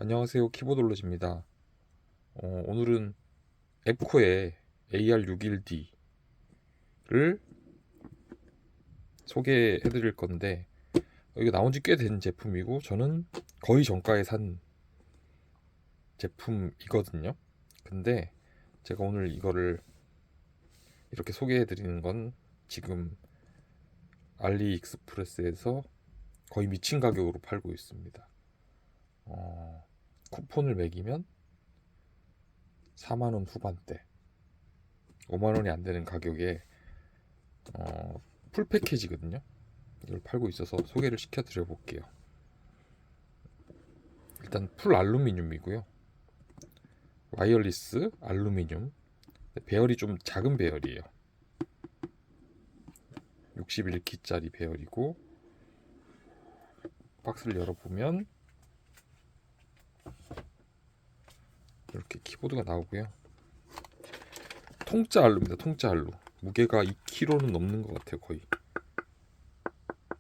안녕하세요. 키보드올로지입니다. 오늘은 앱코의 AR61D를 소개해 드릴 건데, 이게 나온 지 꽤 된 제품이고 저는 거의 정가에 산 제품이거든요. 근데 제가 오늘 이거를 이렇게 소개해 드리는 건 지금 알리익스프레스에서 거의 미친 가격으로 팔고 있습니다. 쿠폰을 매기면 4만원 후반대, 5만원이 안 되는 가격에 풀 패키지거든요. 이걸 팔고 있어서 소개를 시켜드려 볼게요. 일단 풀 알루미늄이고요. 와이어리스 알루미늄. 배열이 좀 작은 배열이에요. 61키짜리 배열이고, 박스를 열어보면 이렇게 키보드가 나오고요. 통짜 알루입니다. 통짜 알루. 무게가 2kg는 넘는 것 같아요. 거의.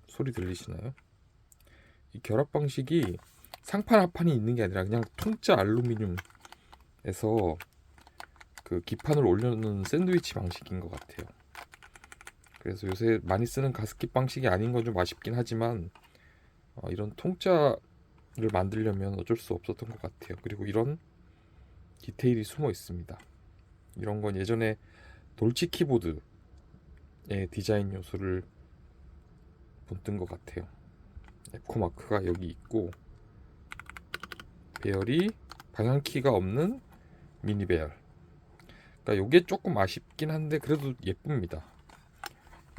소리 들리시나요? 이 결합 방식이 상판 하판이 있는 게 아니라 그냥 통짜 알루미늄에서 그 기판을 올려놓는 샌드위치 방식인 것 같아요. 그래서 요새 많이 쓰는 가습기 방식이 아닌 건 좀 아쉽긴 하지만 이런 통짜를 만들려면 어쩔 수 없었던 것 같아요. 그리고 이런 디테일이 숨어 있습니다. 이런 건 예전에 돌치 키보드의 디자인 요소를 본뜬 것 같아요. 에코 마크가 여기 있고, 배열이 방향키가 없는 미니 배열. 그러니까 요게 조금 아쉽긴 한데 그래도 예쁩니다.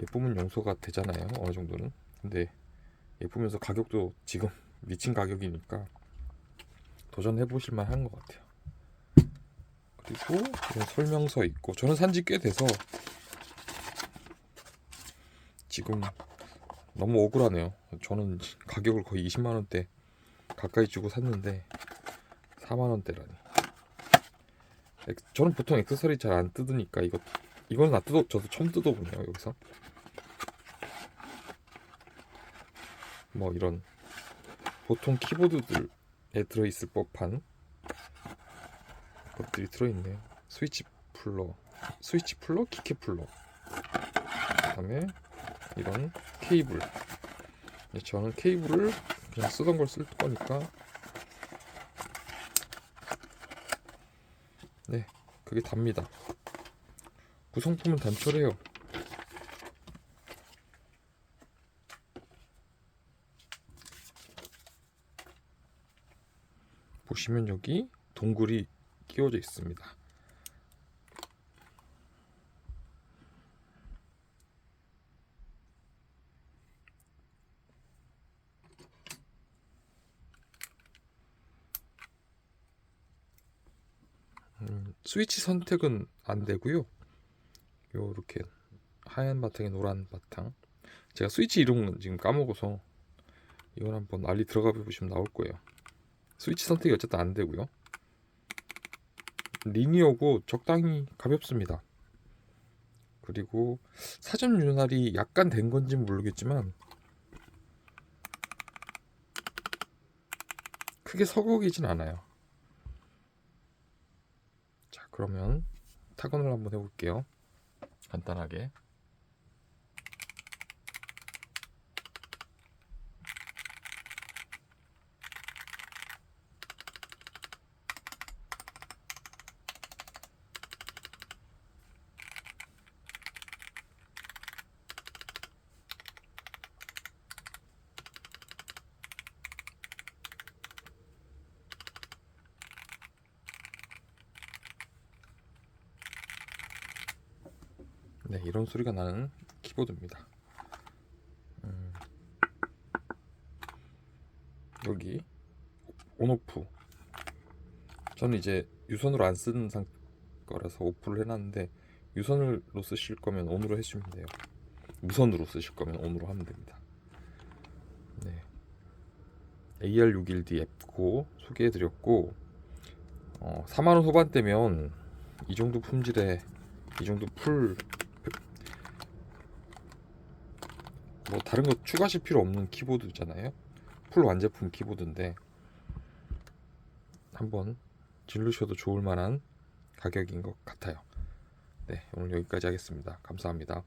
예쁘면 용서가 되잖아요, 어느 정도는. 근데 예쁘면서 가격도 지금 미친 가격이니까 도전해 보실 만한 것 같아요. 그리고 이런 설명서 있고, 저는 산지 꽤 돼서 지금 너무 억울하네요. 저는 가격을 거의 20만 원대 가까이 주고 샀는데 4만 원대라니. 저는 보통 액세서리 잘 안 뜯으니까 이건 안 뜯어, 저도 처음 뜯어보네요. 여기서 뭐 이런 보통 키보드들에 들어있을 법한 것들이 들어있네요. 스위치 풀러, 키캡 풀러, 그다음에 이런 케이블. 저는 케이블을 그냥 쓰던 걸 쓸 거니까, 네, 그게 답니다. 구성품은 단촐해요. 보시면 여기 동굴이 끼워져 있습니다. 스위치 선택은 안 되고요. 요렇게 하얀 바탕에 노란 바탕. 제가 스위치 이름은 지금 까먹어서 이건 한번 알리 들어가 보시면 나올 거예요. 스위치 선택이 어쨌든 안 되고요. 리니어고 적당히 가볍습니다. 그리고 사전 윤활이 약간 된 건지는 모르겠지만 크게 서걱이진 않아요. 자, 그러면 타건을 한번 해볼게요. 간단하게. 네, 이런 소리가 나는 키보드입니다. 여기 온오프. 저는 이제 유선으로 안 쓰는 거라서 오프를 해놨는데, 유선으로 쓰실 거면 온으로 해주시면 돼요. 무선으로 쓰실 거면 온으로 하면 됩니다. 네, AR61D 앱고 소개해드렸고, 4만원 후반대면 이 정도 품질에 이 정도 뭐 다른 거 추가하실 필요 없는 키보드잖아요. 풀 완제품 키보드인데 한번 질르셔도 좋을 만한 가격인 것 같아요. 네, 오늘 여기까지 하겠습니다. 감사합니다.